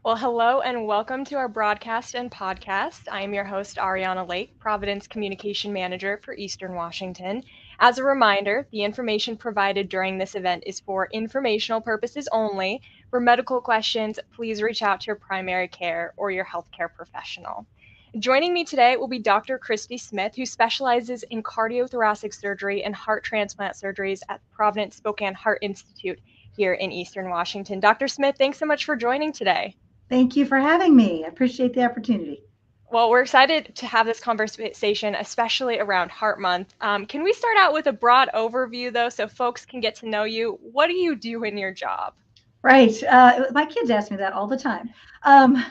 Well, hello and welcome to our broadcast and podcast. I am your host, Ariana Lake, Providence Communication Manager for Eastern Washington. As a reminder, the information provided during this event is for informational purposes only. For medical questions, please reach out to your primary care or your healthcare professional. Joining me today will be Dr. Cristy Smith, who specializes in cardiothoracic surgery and heart transplant surgeries at Providence Spokane Heart Institute here in Eastern Washington. Dr. Smith, thanks so much for joining today. Thank you for having me. I appreciate the opportunity. Well, we're excited to have this conversation, especially around Heart Month. Can we start out with a broad overview, though, so folks can get to know you? What do you do in your job? Right. My kids ask me that all the time. Um,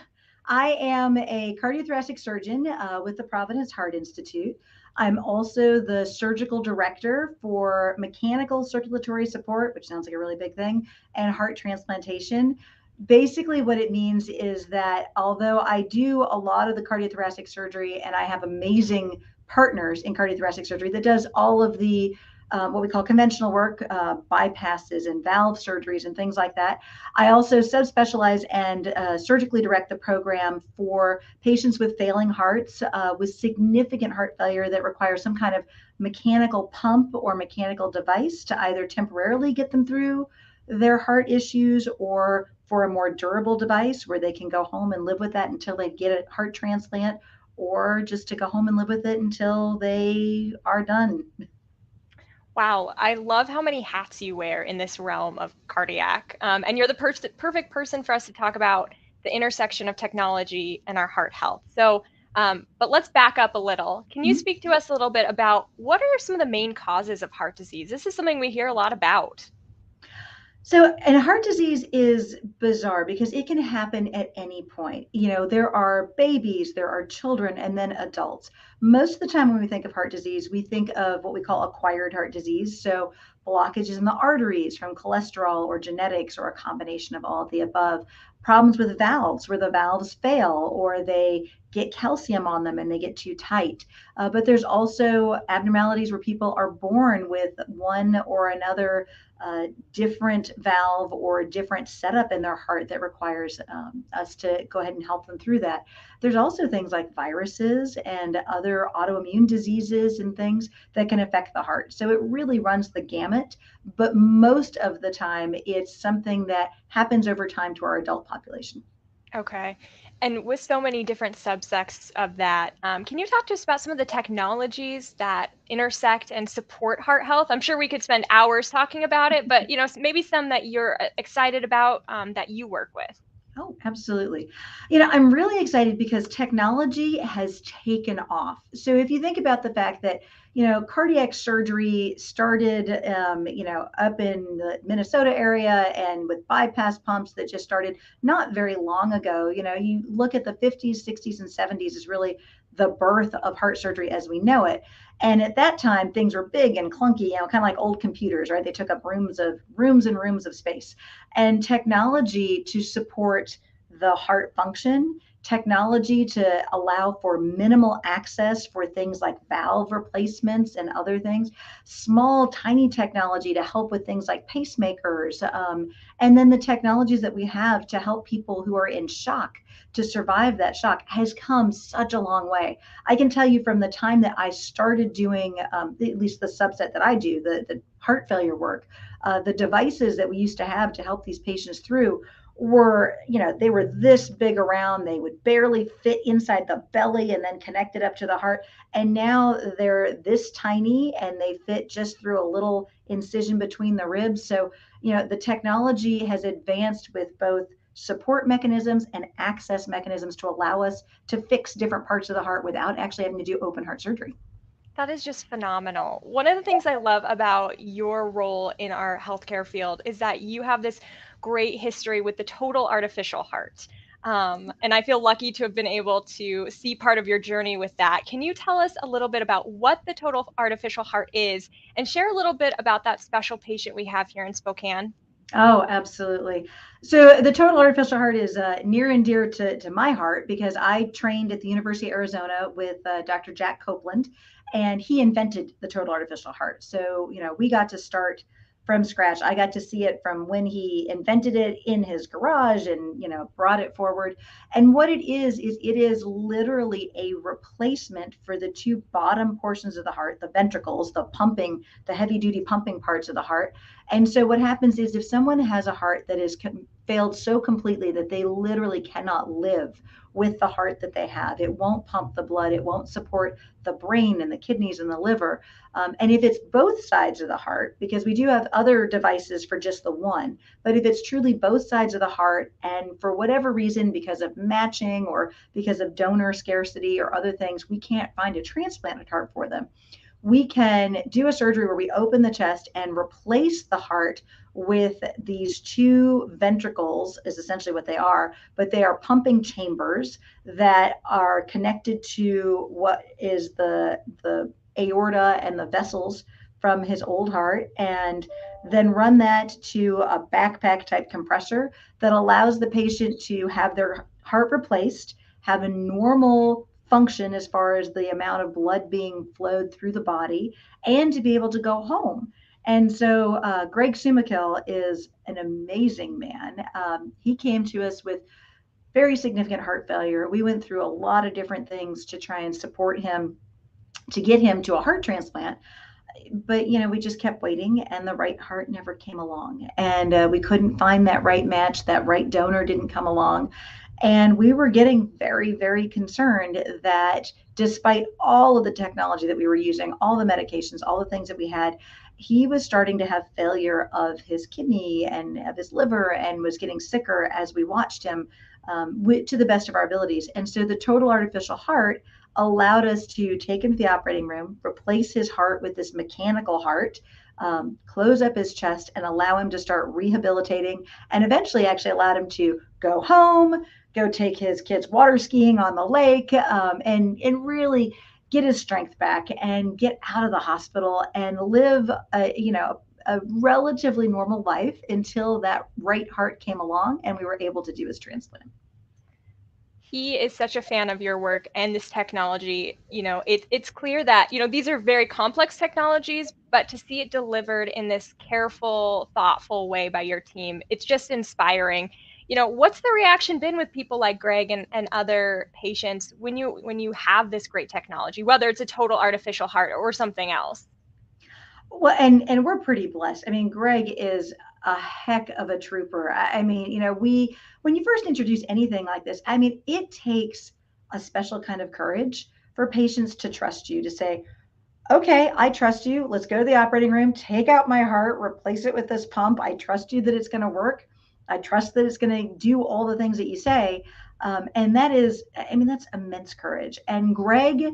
I am a cardiothoracic surgeon with the Providence Heart Institute. I'm also the surgical director for mechanical circulatory support, which sounds like a really big thing, and heart transplantation. Basically, what it means is that although I do a lot of the cardiothoracic surgery and I have amazing partners in cardiothoracic surgery that does all of the what we call conventional work, bypasses and valve surgeries and things like that. I also subspecialize and surgically direct the program for patients with failing hearts, with significant heart failure that requires some kind of mechanical pump or mechanical device to either temporarily get them through their heart issues or for a more durable device where they can go home and live with that until they get a heart transplant, or just to go home and live with it until they are done. Wow, I love how many hats you wear in this realm of cardiac. And you're the perfect person for us to talk about the intersection of technology and our heart health. But let's back up a little. Can you speak to us a little bit about what are some of the main causes of heart disease? This is something we hear a lot about. So, and heart disease is bizarre because it can happen at any point. There are babies, there are children, and then adults. Most of the time, when we think of heart disease, we think of what we call acquired heart disease. So, blockages in the arteries from cholesterol or genetics or a combination of all of the above. Problems with valves where the valves fail or they get calcium on them and they get too tight. But there's also abnormalities where people are born with one or another different valve or different setup in their heart that requires us to go ahead and help them through that. There's also things like viruses and other autoimmune diseases and things that can affect the heart. So it really runs the gamut, but most of the time it's something that happens over time to our adult population. Okay. And with so many different subsects of that, can you talk to us about some of the technologies that intersect and support heart health? I'm sure we could spend hours talking about it, but maybe some that you're excited about that you work with. Oh, absolutely. I'm really excited because technology has taken off. So if you think about the fact that, cardiac surgery started, up in the Minnesota area and with bypass pumps that just started not very long ago, you look at the 50s, 60s, and 70s is really the birth of heart surgery as we know it. And at that time, things were big and clunky, kind of like old computers, right? They took up rooms and rooms of space, and technology to support the heart function, technology to allow for minimal access for things like valve replacements and other things, small, tiny technology to help with things like pacemakers, and then the technologies that we have to help people who are in shock to survive that shock has come such a long way. I can tell you from the time that I started doing, at least the subset that I do, the heart failure work, the devices that we used to have to help these patients through were, they were this big around. They would barely fit inside the belly and then connected up to the heart. And now they're this tiny and they fit just through a little incision between the ribs. So, the technology has advanced with both support mechanisms and access mechanisms to allow us to fix different parts of the heart without actually having to do open heart surgery. That is just phenomenal. One of the things I love about your role in our healthcare field is that you have this great history with the total artificial heart. And I feel lucky to have been able to see part of your journey with that. Can you tell us a little bit about what the total artificial heart is and share a little bit about that special patient we have here in Spokane? Oh, absolutely. So the total artificial heart is near and dear to my heart because I trained at the University of Arizona with Dr. Jack Copeland, and he invented the total artificial heart. So, we got to start from scratch. I got to see it from when he invented it in his garage and, brought it forward. And what it is it is literally a replacement for the two bottom portions of the heart, the ventricles, the heavy duty pumping parts of the heart. And so what happens is if someone has a heart that is failed so completely that they literally cannot live with the heart that they have, it won't pump the blood, it won't support the brain and the kidneys and the liver. And if it's both sides of the heart, because we do have other devices for just the one, but if it's truly both sides of the heart, and for whatever reason, because of matching or because of donor scarcity or other things, we can't find a transplanted heart for them, we can do a surgery where we open the chest and replace the heart with these two ventricles, is essentially what they are, but they are pumping chambers that are connected to what is the aorta and the vessels from his old heart, and then run that to a backpack type compressor that allows the patient to have their heart replaced, have a normal function as far as the amount of blood being flowed through the body, and to be able to go home. And so Greg Sumakill is an amazing man. He came to us with very significant heart failure. We went through a lot of different things to try and support him to get him to a heart transplant. But we just kept waiting, and the right heart never came along, and we couldn't find that right match. That right donor didn't come along, and we were getting very, very concerned that despite all of the technology that we were using, all the medications, all the things that we had, he was starting to have failure of his kidney and of his liver, and was getting sicker as we watched him, to the best of our abilities. And so the total artificial heart allowed us to take him to the operating room, replace his heart with this mechanical heart, close up his chest, and allow him to start rehabilitating, and eventually actually allowed him to go home, go take his kids water skiing on the lake, and really get his strength back and get out of the hospital and live a relatively normal life until that right heart came along and we were able to do his transplant. He is such a fan of your work and this technology. It's clear that, these are very complex technologies, but to see it delivered in this careful, thoughtful way by your team, it's just inspiring. What's the reaction been with people like Greg and other patients when you have this great technology, whether it's a total artificial heart or something else? Well, and we're pretty blessed. I mean, Greg is a heck of a trooper. I mean, we when you first introduce anything like this, I mean, it takes a special kind of courage for patients to trust you, to say, okay, I trust you. Let's go to the operating room, take out my heart, replace it with this pump. I trust you that it's going to work. I trust that it's going to do all the things that you say. And that is, I mean, that's immense courage. And Greg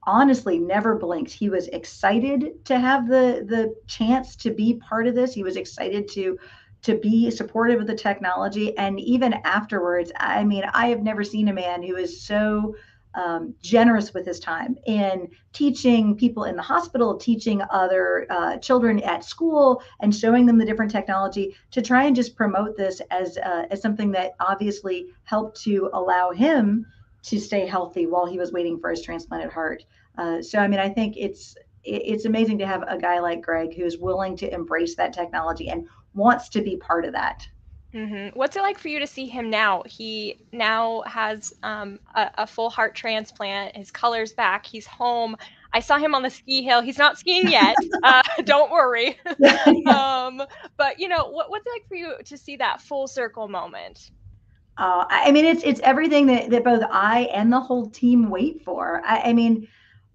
honestly never blinked. He was excited to have the chance to be part of this. He was excited to be supportive of the technology. And even afterwards, I mean, I have never seen a man who is so generous with his time in teaching people in the hospital, teaching other children at school, and showing them the different technology to try and just promote this as something that obviously helped to allow him to stay healthy while he was waiting for his transplanted heart. So, I mean, I think it's amazing to have a guy like Greg who's willing to embrace that technology and wants to be part of that. Mm-hmm. What's it like for you to see him now? He now has a full heart transplant. His color's back. He's home. I saw him on the ski hill. He's not skiing yet. Don't worry. But what's it like for you to see that full circle moment? I mean, it's everything that both I and the whole team wait for. I mean,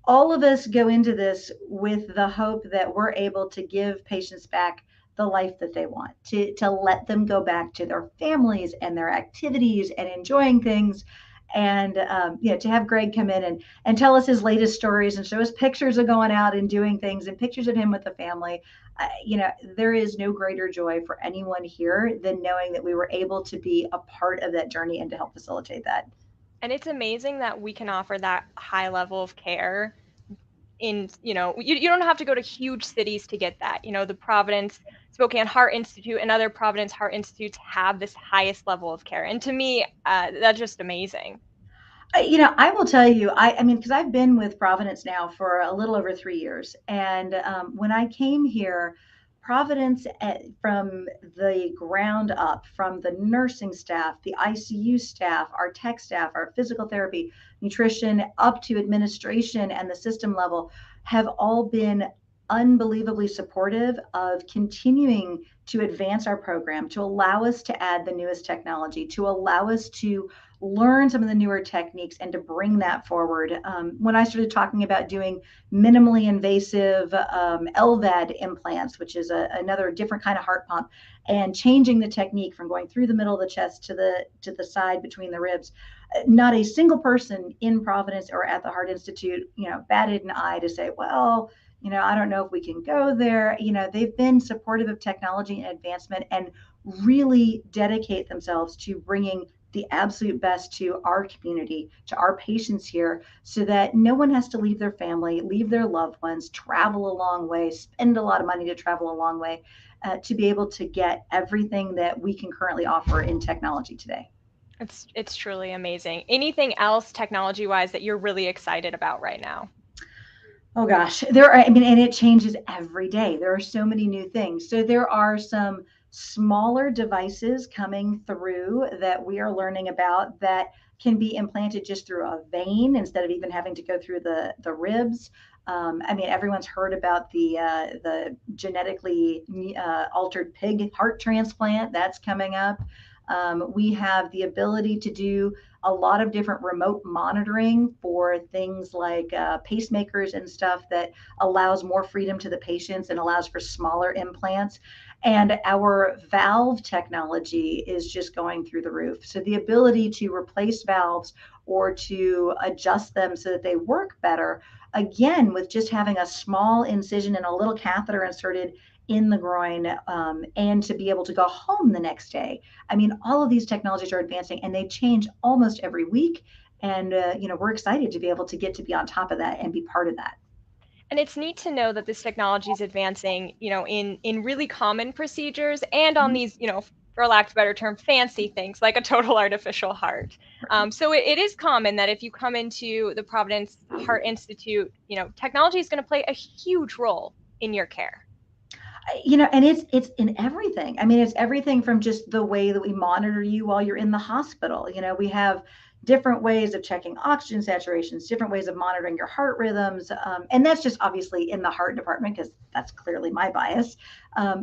all of us go into this with the hope that we're able to give patients back the life that they want, to let them go back to their families and their activities and enjoying things. And to have Greg come in and tell us his latest stories and show us pictures of going out and doing things and pictures of him with the family. There is no greater joy for anyone here than knowing that we were able to be a part of that journey and to help facilitate that. And it's amazing that we can offer that high level of care you don't have to go to huge cities to get that. The Providence Spokane Heart Institute and other Providence Heart Institutes have this highest level of care. And to me, that's just amazing. I will tell you, I mean, because I've been with Providence now for a little over 3 years. And when I came here, Providence, from the ground up, from the nursing staff, the ICU staff, our tech staff, our physical therapy, nutrition, up to administration and the system level, have all been unbelievably supportive of continuing to advance our program, to allow us to add the newest technology, to allow us to learn some of the newer techniques and to bring that forward. When I started talking about doing minimally invasive LVAD implants, which is another different kind of heart pump, and changing the technique from going through the middle of the chest to the side between the ribs, not a single person in Providence or at the Heart Institute, batted an eye to say, well, I don't know if we can go there. They've been supportive of technology and advancement and really dedicate themselves to bringing the absolute best to our community, to our patients here, so that no one has to leave their family, leave their loved ones, travel a long way, spend a lot of money to travel a long way, to be able to get everything that we can currently offer in technology today. It's truly amazing. Anything else technology-wise that you're really excited about right now? Oh gosh, there are, I mean, and it changes every day. There are so many new things. So there are some smaller devices coming through that we are learning about that can be implanted just through a vein instead of even having to go through the ribs. I mean, everyone's heard about the genetically altered pig heart transplant that's coming up. We have the ability to do a lot of different remote monitoring for things like pacemakers and stuff that allows more freedom to the patients and allows for smaller implants. And our valve technology is just going through the roof. So the ability to replace valves or to adjust them so that they work better, again, with just having a small incision and a little catheter inserted in the groin, and to be able to go home the next day. I mean, all of these technologies are advancing and they change almost every week. And, we're excited to be able to get to be on top of that and be part of that. And it's neat to know that this technology is advancing, in really common procedures and on these, for lack of a better term, fancy things like a total artificial heart. So it is common that if you come into the Providence Heart Institute, technology is going to play a huge role in your care. And it's in everything. I mean, it's everything from just the way that we monitor you while you're in the hospital. We have different ways of checking oxygen saturations, different ways of monitoring your heart rhythms, and that's just obviously in the heart department because that's clearly my bias.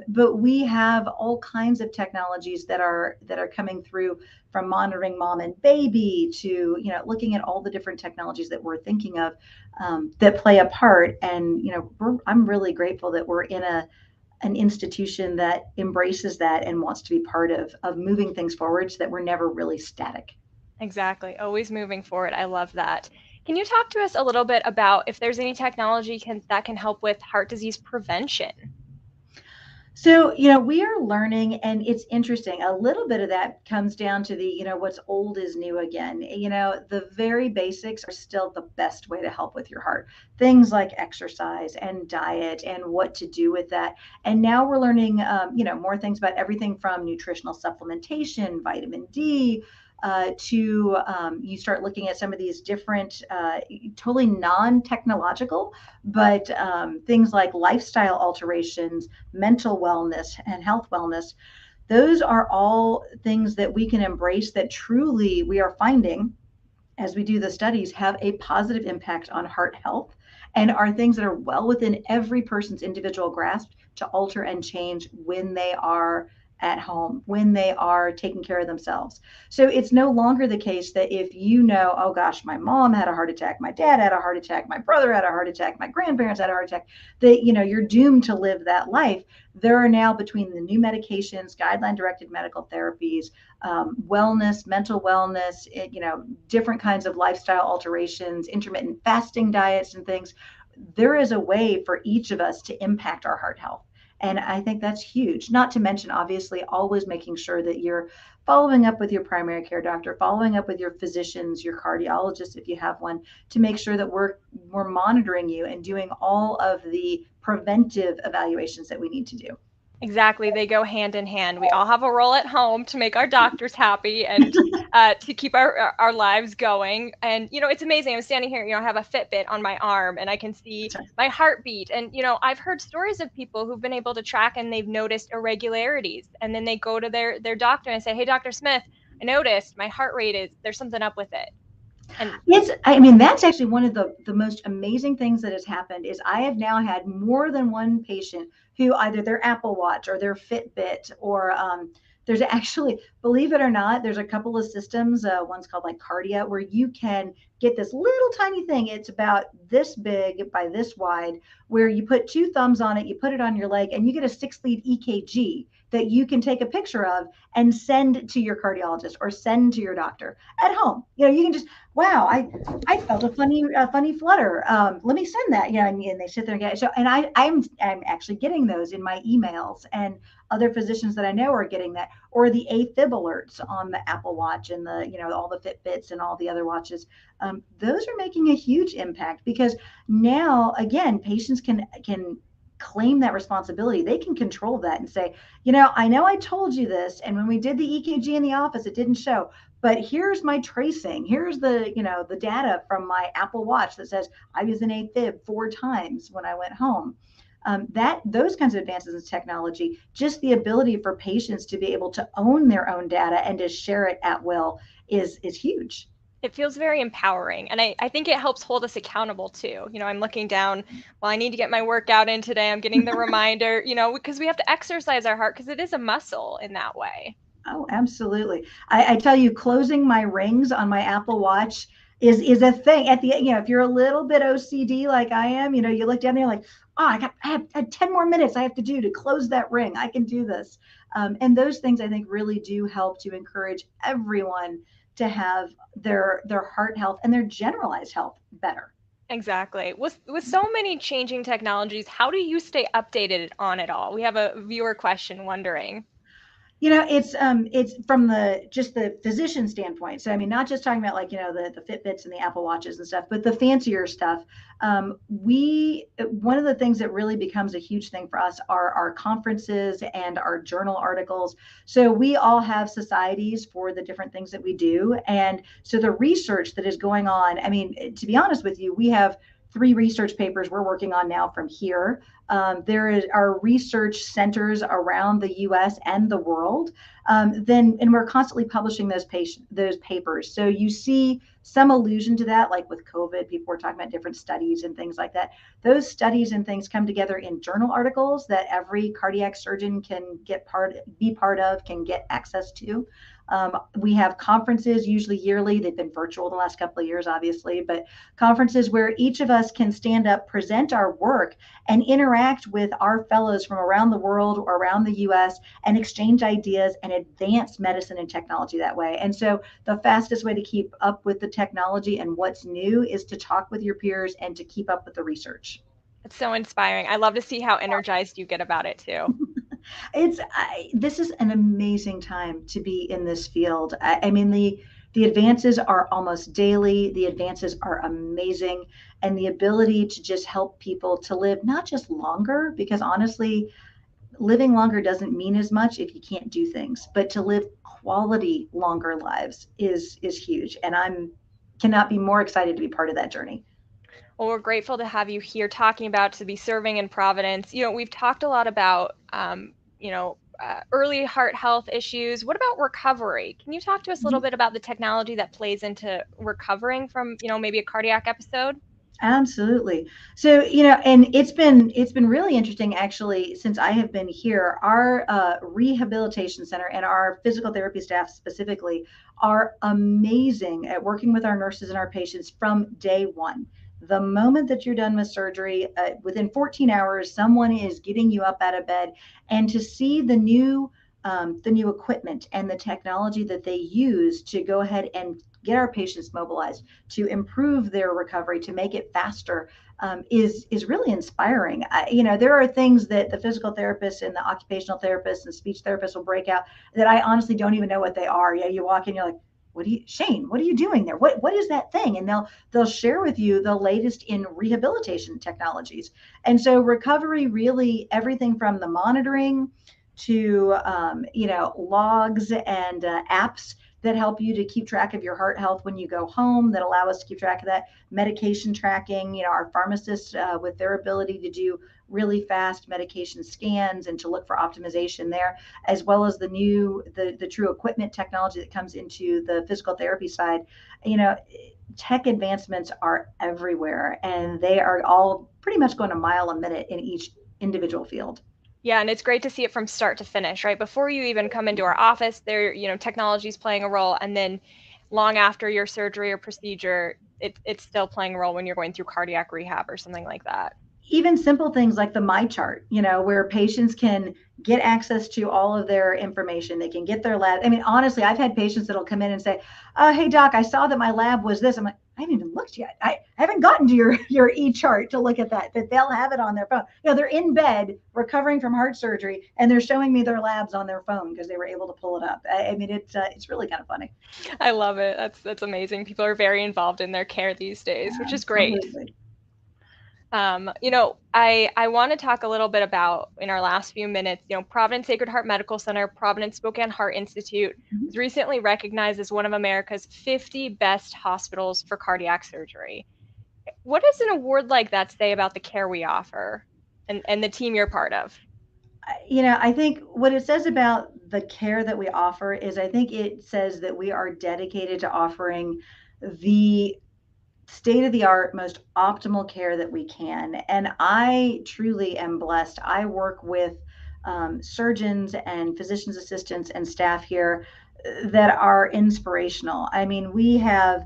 But we have all kinds of technologies that are coming through, from monitoring mom and baby to looking at all the different technologies that we're thinking of, that play a part. And I'm really grateful that we're in an institution that embraces that and wants to be part of moving things forward so that we're never really static. Exactly. Always moving forward. I love that. Can you talk to us a little bit about if there's any technology that can help with heart disease prevention? So, we are learning, and it's interesting. A little bit of that comes down to what's old is new again. The very basics are still the best way to help with your heart. Things like exercise and diet and what to do with that. And now we're learning, more things about everything from nutritional supplementation, vitamin D, to you start looking at some of these different, totally non-technological, but things like lifestyle alterations, mental wellness, and health wellness. Those are all things that we can embrace that truly we are finding, as we do the studies, have a positive impact on heart health and are things that are well within every person's individual grasp to alter and change when they are at home, when they are taking care of themselves. So it's no longer the case that if oh gosh, my mom had a heart attack, my dad had a heart attack, my brother had a heart attack, my grandparents had a heart attack, that you're doomed to live that life. There are now, between the new medications, guideline directed medical therapies, wellness, mental wellness, different kinds of lifestyle alterations, intermittent fasting diets and things, there is a way for each of us to impact our heart health. And I think that's huge. Not to mention, obviously, always making sure that you're following up with your primary care doctor, following up with your physicians, your cardiologist, if you have one, to make sure that we're monitoring you and doing all of the preventive evaluations that we need to do. Exactly. They go hand in hand. We all have a role at home to make our doctors happy and to keep our lives going. And, it's amazing. I'm standing here, I have a Fitbit on my arm and I can see my heartbeat. And, I've heard stories of people who've been able to track and they've noticed irregularities. And then they go to their doctor and say, hey, Dr. Smith, I noticed my heart rate there's something up with it. And I mean, that's actually one of the most amazing things that has happened is I have now had more than one patient who either their Apple Watch or their Fitbit or there's actually, believe it or not, there's a couple of systems. One's called like Cardia, where you can get this little tiny thing. It's about this big by this wide, where you put two thumbs on it, you put it on your leg, and you get a 6-lead EKG that you can take a picture of and send to your cardiologist or send to your doctor at home. You can just, wow, I felt a funny flutter. Let me send that. And they sit there and get it. So, and I'm actually getting those in my emails, and other physicians that I know are getting that, or the AFib alerts on the Apple Watch and the, all the Fitbits and all the other watches. Those are making a huge impact because now, again, patients can claim that responsibility. They can control that and say, I know I told you this, and when we did the EKG in the office, it didn't show, but here's my tracing. Here's the, the data from my Apple Watch that says I was in AFib 4 times when I went home. Those kinds of advances in technology, just the ability for patients to be able to own their own data and to share it at will is huge. it feels very empowering. And I think it helps hold us accountable too. I'm looking down, well, I need to get my workout in today. I'm getting the reminder, because we have to exercise our heart because it is a muscle in that way. Oh, absolutely. I tell you, closing my rings on my Apple Watch is a thing. At the, if you're a little bit OCD like I am, you look down there like, oh, I have 10 more minutes I have to do to close that ring. I can do this. And those things I think really do help to encourage everyone to have their heart health and their generalized health better. Exactly. With so many changing technologies, how do you stay updated on it all? We have a viewer question wondering. It's from the physician standpoint. So I mean, not just talking about like, the Fitbits and the Apple Watches and stuff, but the fancier stuff. One of the things that really becomes a huge thing for us are our conferences and our journal articles. So we all have societies for the different things that we do. And so the research that is going on, I mean, to be honest with you, we have 3 research papers we're working on now from here. There are research centers around the U.S. and the world. And we're constantly publishing those papers. So you see some allusion to that, like with COVID, people were talking about different studies and things like that. Those studies and things come together in journal articles that every cardiac surgeon can be part of, can get access to. We have conferences, usually yearly. They've been virtual the last couple of years, obviously, but conferences where each of us can stand up, present our work, and interact with our fellows from around the world or around the US and exchange ideas and advance medicine and technology that way. And so the fastest way to keep up with the technology and what's new is to talk with your peers and to keep up with the research. It's so inspiring. I love to see how energized you get about it too. This is an amazing time to be in this field. I mean, the advances are almost daily. The advances are amazing. And the ability to just help people to live not just longer, because honestly, living longer doesn't mean as much if you can't do things, but to live quality longer lives is huge. And I'm cannot be more excited to be part of that journey. Well, we're grateful to have you here talking about to be serving in Providence. We've talked a lot about, early heart health issues. What about recovery? Can you talk to us a little bit about the technology that plays into recovering from, maybe a cardiac episode? Absolutely. So, and it's been really interesting actually since I have been here. Our rehabilitation center and our physical therapy staff specifically are amazing at working with our nurses and our patients from day one. The moment that you're done with surgery, within 14 hours, someone is getting you up out of bed, and to see the new equipment and the technology that they use to go ahead and get our patients mobilized to improve their recovery, to make it faster, is really inspiring. There are things that the physical therapists and the occupational therapists and speech therapists will break out that I honestly don't even know what they are. Yeah, you walk in, you're like, Shane, what are you doing there? What is that thing? And they'll share with you the latest in rehabilitation technologies. And so recovery, really everything from the monitoring to logs and apps that help you to keep track of your heart health when you go home, that allow us to keep track of that, medication tracking, our pharmacists with their ability to do really fast medication scans and to look for optimization there, as well as the true equipment technology that comes into the physical therapy side. Tech advancements are everywhere, and they are all pretty much going a mile a minute in each individual field. Yeah, and it's great to see it from start to finish, right? Before you even come into our office, technology is playing a role, and then long after your surgery or procedure, it's still playing a role when you're going through cardiac rehab or something like that. Even simple things like the My Chart, where patients can get access to all of their information. They can get their lab. I mean, honestly, I've had patients that'll come in and say, "Hey, doc, I saw that my lab was this." I'm like, "I haven't even looked yet. I haven't gotten to your e-chart to look at that." But they'll have it on their phone. They're in bed recovering from heart surgery, and they're showing me their labs on their phone because they were able to pull it up. I mean, it's really kind of funny. I love it. That's amazing. People are very involved in their care these days, which is great. Absolutely. I want to talk a little bit about, in our last few minutes, Providence Sacred Heart Medical Center, Providence Spokane Heart Institute was recently recognized as one of America's 50 best hospitals for cardiac surgery. What does an award like that say about the care we offer and the team you're part of? I think what it says about the care that we offer is I think it says that we are dedicated to offering the state of the art, most optimal care that we can. And I truly am blessed. I work with surgeons and physician's assistants and staff here that are inspirational. I mean, we have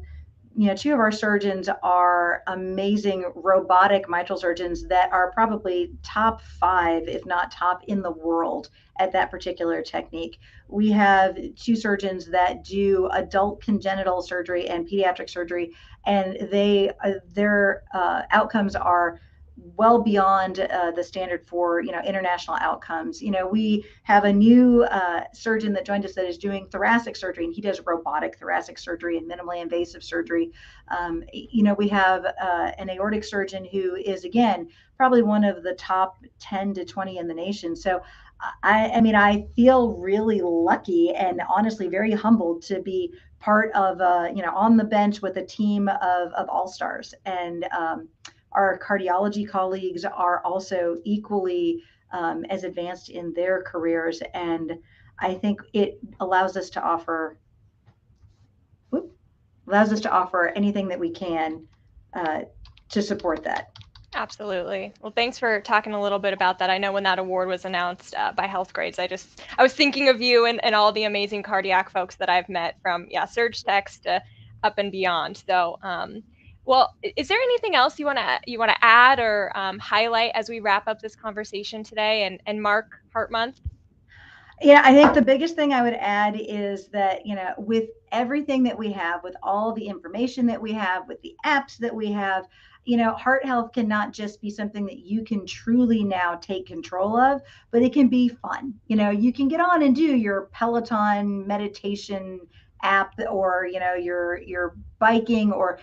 two of our surgeons are amazing robotic mitral surgeons that are probably top 5, if not top in the world at that particular technique. We have 2 surgeons that do adult congenital surgery and pediatric surgery, and their outcomes are well beyond the standard for international outcomes. We have a new surgeon that joined us that is doing thoracic surgery, and he does robotic thoracic surgery and minimally invasive surgery. We have an aortic surgeon who is, again, probably one of the top 10 to 20 in the nation. So I mean, I feel really lucky and honestly very humbled to be part of on the bench with a team of all stars. And our cardiology colleagues are also equally as advanced in their careers, and I think it allows us to offer anything that we can to support that. Absolutely. Well, thanks for talking a little bit about that. I know when that award was announced by Health Grades, I was thinking of you and all the amazing cardiac folks that I've met from surge techs to up and beyond. So, well, is there anything else you want to add or highlight as we wrap up this conversation today and mark Heart Month? Yeah, I think the biggest thing I would add is that, with everything that we have, with all the information that we have, with the apps that we have, heart health cannot just be something that you can truly now take control of, but it can be fun. You can get on and do your Peloton meditation app, or your biking, or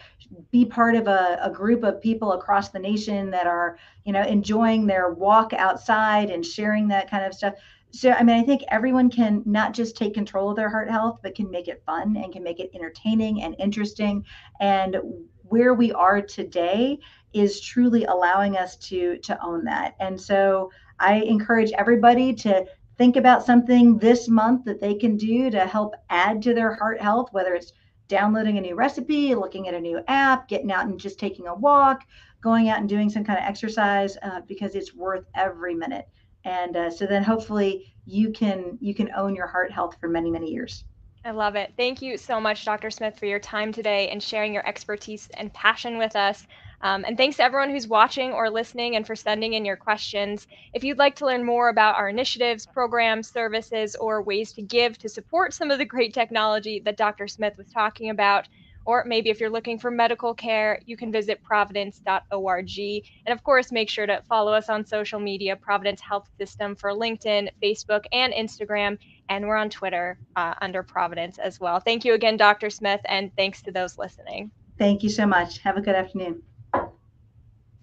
be part of a group of people across the nation that are enjoying their walk outside and sharing that kind of stuff. So, I mean, I think everyone can not just take control of their heart health, but can make it fun and can make it entertaining and interesting. And where we are today is truly allowing us to own that. And so I encourage everybody to think about something this month that they can do to help add to their heart health, whether it's downloading a new recipe, looking at a new app, getting out and just taking a walk, going out and doing some kind of exercise, because it's worth every minute. And so then hopefully you can own your heart health for many, many years. I love it. Thank you so much, Dr. Smith, for your time today and sharing your expertise and passion with us. And thanks to everyone who's watching or listening and for sending in your questions. If you'd like to learn more about our initiatives, programs, services, or ways to give to support some of the great technology that Dr. Smith was talking about, or maybe if you're looking for medical care, you can visit providence.org. And of course, make sure to follow us on social media, Providence Health System for LinkedIn, Facebook, and Instagram. and we're on Twitter under Providence as well. Thank you again, Dr. Smith, and thanks to those listening. Thank you so much. Have a good afternoon.